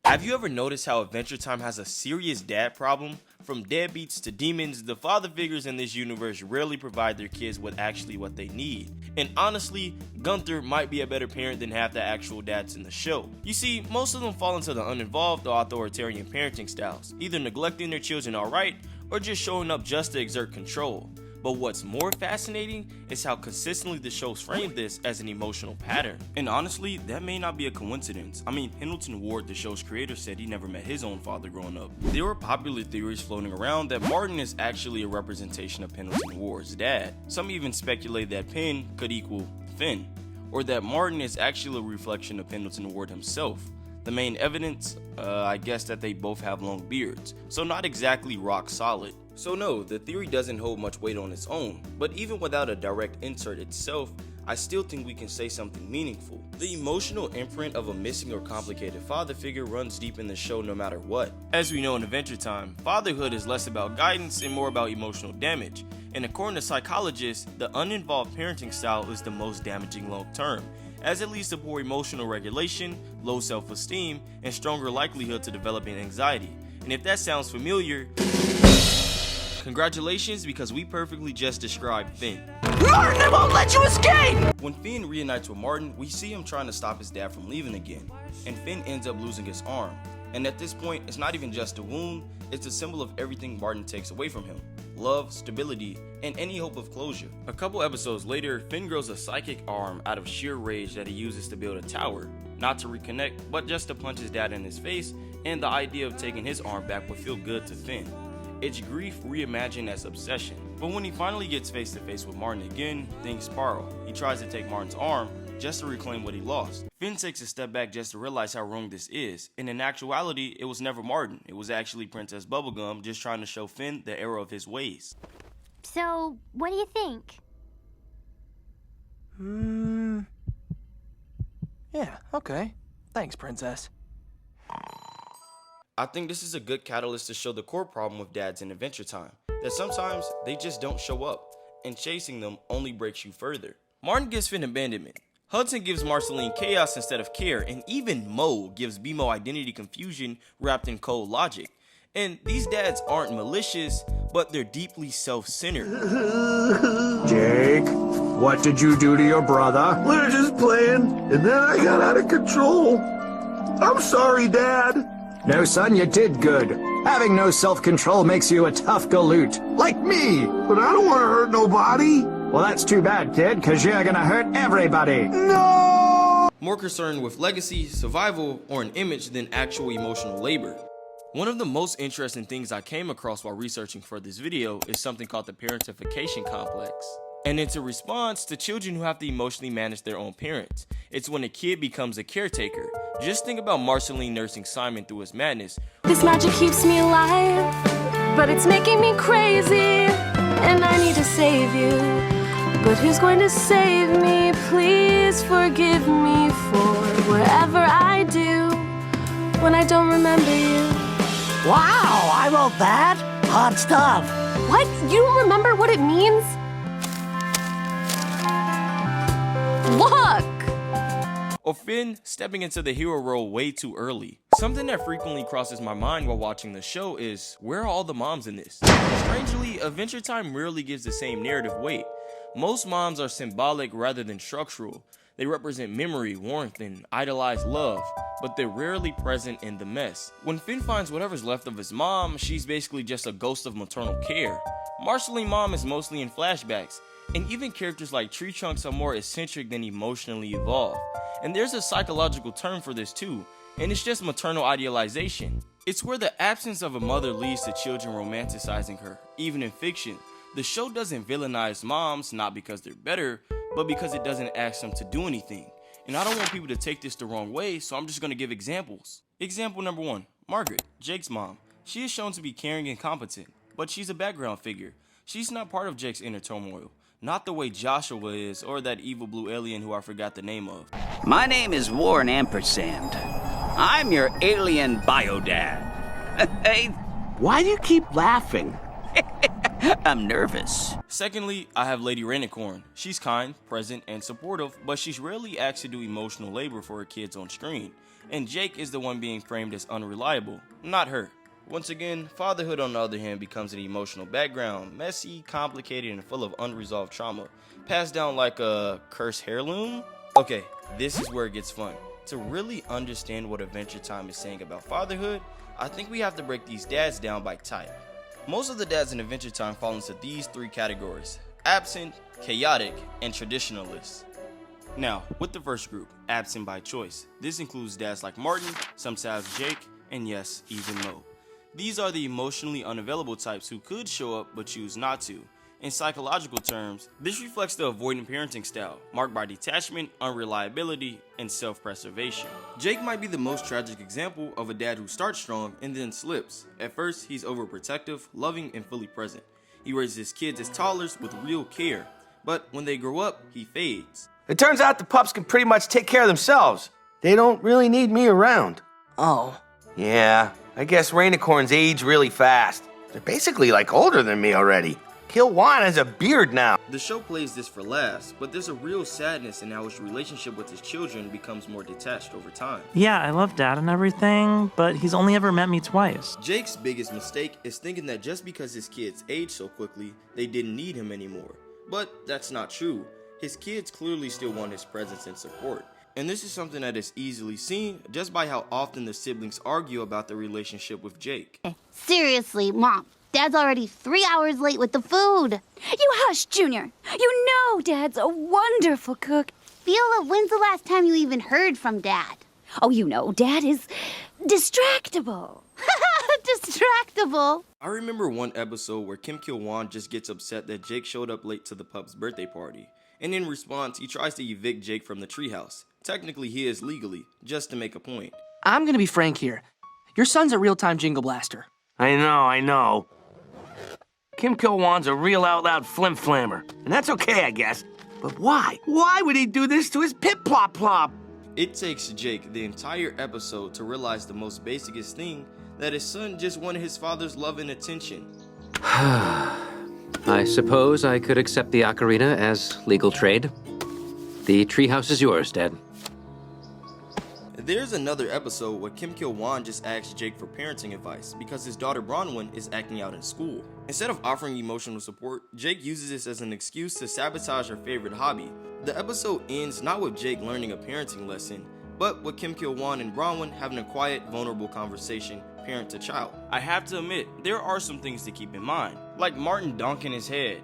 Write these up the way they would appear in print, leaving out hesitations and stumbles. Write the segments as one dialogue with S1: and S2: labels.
S1: Have you ever noticed how Adventure Time has a serious dad problem? From deadbeats to demons, the father figures in this universe rarely provide their kids with actually what they need. And honestly, Gunther might be a better parent than half the actual dads in the show. You see, most of them fall into the uninvolved or authoritarian parenting styles, either neglecting their children outright or just showing up just to exert control. But what's more fascinating is how consistently the shows frame this as an emotional pattern. And honestly, that may not be a coincidence. I mean, Pendleton Ward, the show's creator, said he never met his own father growing up. There were popular theories floating around that Martin is actually a representation of Pendleton Ward's dad. Some even speculate that Penn could equal Finn, or that Martin is actually a reflection of Pendleton Ward himself. The main evidence, I guess that they both have long beards, so not exactly rock solid. So no, the theory doesn't hold much weight on its own, but even without a direct insert itself, I still think we can say something meaningful. The emotional imprint of a missing or complicated father figure runs deep in the show no matter what. As we know in Adventure Time, fatherhood is less about guidance and more about emotional damage, and according to psychologists, the uninvolved parenting style is the most damaging long term, as it leads to poor emotional regulation, low self-esteem, and stronger likelihood to developing anxiety. And if that sounds familiar, congratulations, because we perfectly just described Finn.
S2: Martin, I won't let you escape!
S1: When Finn reunites with Martin, we see him trying to stop his dad from leaving again, and Finn ends up losing his arm. And at this point, it's not even just a wound, it's a symbol of everything Martin takes away from him: love, stability, and any hope of closure. A couple episodes later, Finn grows a psychic arm out of sheer rage that he uses to build a tower, not to reconnect, but just to punch his dad in his face, and the idea of taking his arm back would feel good to Finn. It's grief reimagined as obsession. But when he finally gets face to face with Martin again, things spiral. He tries to take Martin's arm just to reclaim what he lost. Finn takes a step back just to realize how wrong this is, and in actuality, it was never Martin. It was actually Princess Bubblegum just trying to show Finn the error of his ways.
S3: So, what do you think?
S2: Yeah, okay. Thanks, Princess.
S1: I think this is a good catalyst to show the core problem with dads in Adventure Time, that sometimes they just don't show up, and chasing them only breaks you further. Martin gives Finn abandonment, Hudson gives Marceline chaos instead of care, and even Mo gives BMO identity confusion wrapped in cold logic. And these dads aren't malicious, but they're deeply self-centered.
S4: Jake, what did you do to your brother?
S5: We were just playing, and then I got out of control. I'm sorry, Dad.
S4: No, son, you did good. Having no self-control makes you a tough galoot, like me.
S5: But I don't want to hurt nobody.
S4: Well, that's too bad, kid, because you're gonna hurt everybody.
S5: No!
S1: More concerned with legacy, survival, or an image than actual emotional labor. One of the most interesting things I came across while researching for this video is something called the Parentification complex. And it's a response to children who have to emotionally manage their own parents. It's when a kid becomes a caretaker. Just think about Marceline nursing Simon through his madness.
S6: This magic keeps me alive, but it's making me crazy, and I need to save you. But who's going to save me? Please forgive me for whatever I do when I don't remember you.
S2: Wow, I wrote that. Hot stuff.
S6: What? You don't remember what it means? Look!
S1: Or Finn stepping into the hero role way too early. Something that frequently crosses my mind while watching the show is, where are all the moms in this? Strangely, Adventure Time rarely gives the same narrative weight. Most moms are symbolic rather than structural. They represent memory, warmth, and idolized love, but they're rarely present in the mess. When Finn finds whatever's left of his mom, she's basically just a ghost of maternal care. Marceline's mom is mostly in flashbacks, and even characters like Tree Trunks are more eccentric than emotionally evolved. And there's a psychological term for this too, and it's just maternal idealization. It's where the absence of a mother leads to children romanticizing her, even in fiction. The show doesn't villainize moms, not because they're better, but because it doesn't ask them to do anything. And I don't want people to take this the wrong way, so I'm just going to give examples. Example number 1, Margaret, Jake's mom. She is shown to be caring and competent, but she's a background figure. She's not part of Jake's inner turmoil. Not the way Joshua is, or that evil blue alien who I forgot the name of.
S7: My name is Warren Ampersand. I'm your alien biodad. Hey,
S2: Why do you keep laughing?
S7: I'm nervous.
S1: Secondly, I have Lady Rainicorn. She's kind, present, and supportive, but she's rarely asked to do emotional labor for her kids on screen. and Jake is the one being framed as unreliable, not her. Once again, fatherhood on the other hand becomes an emotional background, messy, complicated, and full of unresolved trauma, passed down like a cursed heirloom. Okay, this is where it gets fun. To really understand what Adventure Time is saying about fatherhood, I think we have to break these dads down by type. Most of the dads in Adventure Time fall into these three categories: absent, chaotic, and traditionalist. Now, with the first group, absent by choice, this includes dads like Martin, sometimes Jake, and yes, even Mo. These are the emotionally unavailable types who could show up but choose not to. In psychological terms, this reflects the avoidant parenting style, marked by detachment, unreliability, and self-preservation. Jake might be the most tragic example of a dad who starts strong and then slips. At first, he's overprotective, loving, and fully present. He raises his kids as toddlers with real care, but when they grow up, he fades.
S8: It turns out the pups can pretty much take care of themselves. They don't really need me around.
S2: Oh.
S8: Yeah, I guess rainicorns age really fast. They're basically like older than me already. Kilwan has a beard now.
S1: The show plays this for laughs, but there's a real sadness in how his relationship with his children becomes more detached over time.
S9: Yeah, I love Dad and everything, but he's only ever met me twice.
S1: Jake's biggest mistake is thinking that just because his kids age so quickly, they didn't need him anymore. But that's not true. His kids clearly still want his presence and support. And this is something that is easily seen just by how often the siblings argue about their relationship with Jake.
S3: Seriously, Mom. Dad's already 3 hours late with the food.
S6: You hush, Junior. You know Dad's a wonderful cook.
S3: Viola, when's the last time you even heard from Dad?
S6: Oh, you know, Dad is distractible.
S3: Distractible.
S1: I remember one episode where Kim Kil-won just gets upset that Jake showed up late to the pup's birthday party. And in response, he tries to evict Jake from the treehouse. Technically, he is legally, just to make a point.
S2: I'm gonna be frank here. Your son's a real-time jingle blaster.
S8: I know. Kim Kil-won's a real out-loud flim-flammer. And that's okay, I guess. But why? Why would he do this to his pip-plop-plop?
S1: It takes Jake the entire episode to realize the most basicest thing, that his son just wanted his father's love and attention.
S10: I suppose I could accept the ocarina as legal trade. The treehouse is yours, Dad.
S1: There's another episode where Kim Kil-won just asks Jake for parenting advice because his daughter Bronwyn is acting out in school. Instead of offering emotional support, Jake uses this as an excuse to sabotage her favorite hobby. The episode ends not with Jake learning a parenting lesson, but with Kim Kil-won and Bronwyn having a quiet, vulnerable conversation, parent to child. I have to admit, there are some things to keep in mind, like Martin donking his head.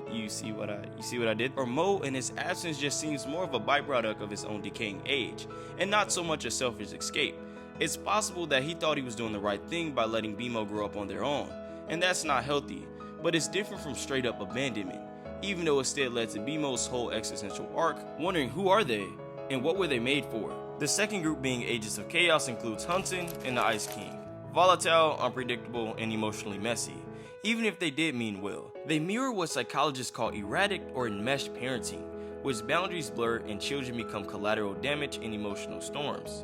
S1: You see what I did? Or Mo in his absence just seems more of a byproduct of his own decaying age, and not so much a selfish escape. It's possible that he thought he was doing the right thing by letting BMO grow up on their own, and that's not healthy, but it's different from straight up abandonment, even though instead led to BMO's whole existential arc, wondering who are they, and what were they made for. The second group being Agents of Chaos includes Hunton and the Ice King. Volatile, unpredictable, and emotionally messy. Even if they did mean well, they mirror what psychologists call erratic or enmeshed parenting, which boundaries blur and children become collateral damage in emotional storms.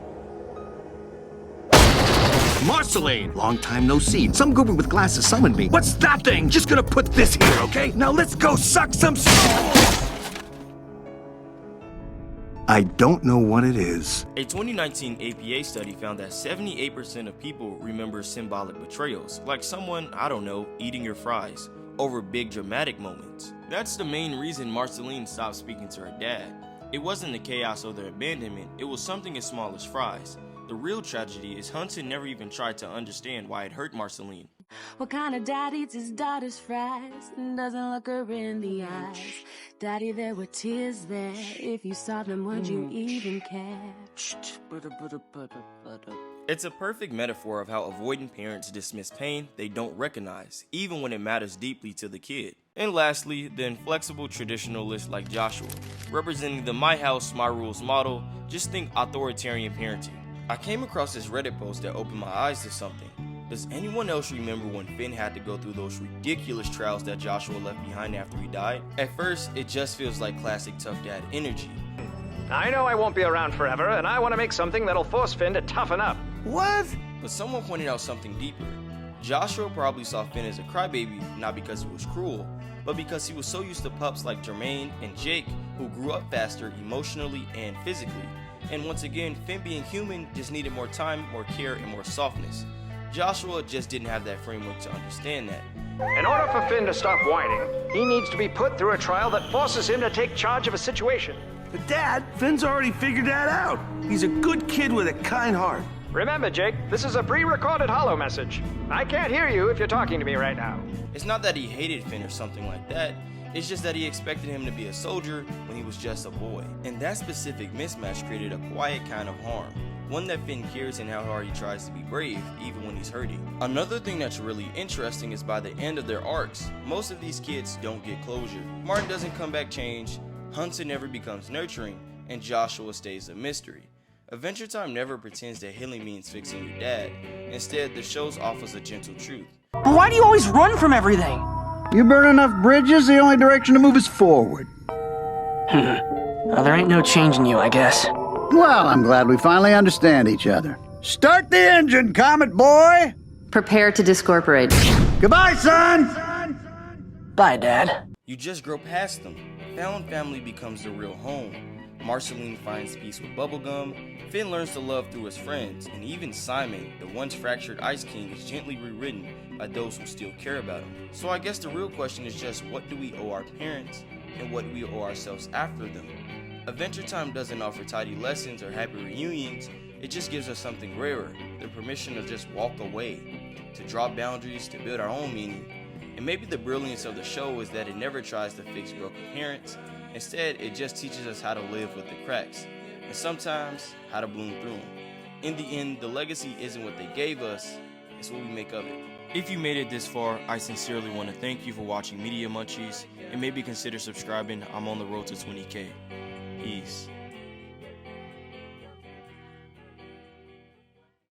S11: Marceline! Long time no see. Some goober with glasses summoned me. What's that thing? Just gonna put this here, okay? Now let's go suck some souls! I don't know what it is.
S1: A 2019 APA study found that 78% of people remember symbolic betrayals, like someone, I don't know, eating your fries, over big dramatic moments. That's the main reason Marceline stopped speaking to her dad. It wasn't the chaos or the abandonment, it was something as small as fries. The real tragedy is Hunton never even tried to understand why it hurt Marceline.
S6: What kind of dad eats his daughter's fries and doesn't look her in the eyes? Daddy, there were tears there. If you saw them, would you even care?
S1: It's a perfect metaphor of how avoidant parents dismiss pain they don't recognize, even when it matters deeply to the kid. And lastly, the inflexible traditionalist like Joshua, representing the my house, my rules model. Just think authoritarian parenting. I came across this Reddit post that opened my eyes to something. Does anyone else remember when Finn had to go through those ridiculous trials that Joshua left behind after he died? At first, it just feels like classic tough dad energy.
S12: I know I won't be around forever, and I want to make something that'll force Finn to toughen up.
S8: What?
S1: But someone pointed out something deeper. Joshua probably saw Finn as a crybaby, not because he was cruel, but because he was so used to pups like Jermaine and Jake, who grew up faster emotionally and physically. And once again, Finn being human just needed more time, more care, and more softness. Joshua just didn't have that framework to understand that.
S12: In order for Finn to stop whining, he needs to be put through a trial that forces him to take charge of a situation.
S8: But Dad, Finn's already figured that out. He's a good kid with a kind heart.
S12: Remember, Jake, this is a pre-recorded holo message. I can't hear you if you're talking to me right now.
S1: It's not that he hated Finn or something like that. It's just that he expected him to be a soldier when he was just a boy. And that specific mismatch created a quiet kind of harm. One that Finn cares in how hard he tries to be brave, even when he's hurting. Another thing that's really interesting is by the end of their arcs, most of these kids don't get closure. Martin doesn't come back changed, Hudson never becomes nurturing, and Joshua stays a mystery. Adventure Time never pretends that healing means fixing your dad. Instead, the show offers a gentle truth.
S2: But why do you always run from everything?
S13: You burn enough bridges, the only direction to move is forward.
S2: Well, there ain't no changing you, I guess.
S13: Well, I'm glad we finally understand each other. Start the engine, Comet Boy!
S14: Prepare to discorporate.
S13: Goodbye, son!
S2: Bye, Dad.
S1: You just grow past them. Found family becomes the real home. Marceline finds peace with bubblegum, Finn learns to love through his friends, and even Simon, the once fractured Ice King, is gently rewritten by those who still care about him. So I guess the real question is just, what do we owe our parents, and what do we owe ourselves after them? Adventure Time doesn't offer tidy lessons or happy reunions, it just gives us something rarer, the permission to just walk away, to draw boundaries, to build our own meaning. And maybe the brilliance of the show is that it never tries to fix broken parents. Instead, it just teaches us how to live with the cracks, and sometimes how to bloom through them. In the end, the legacy isn't what they gave us, it's what we make of it. If you made it this far, I sincerely want to thank you for watching Media Munchies, and maybe consider subscribing. I'm on the road to 20K. Peace.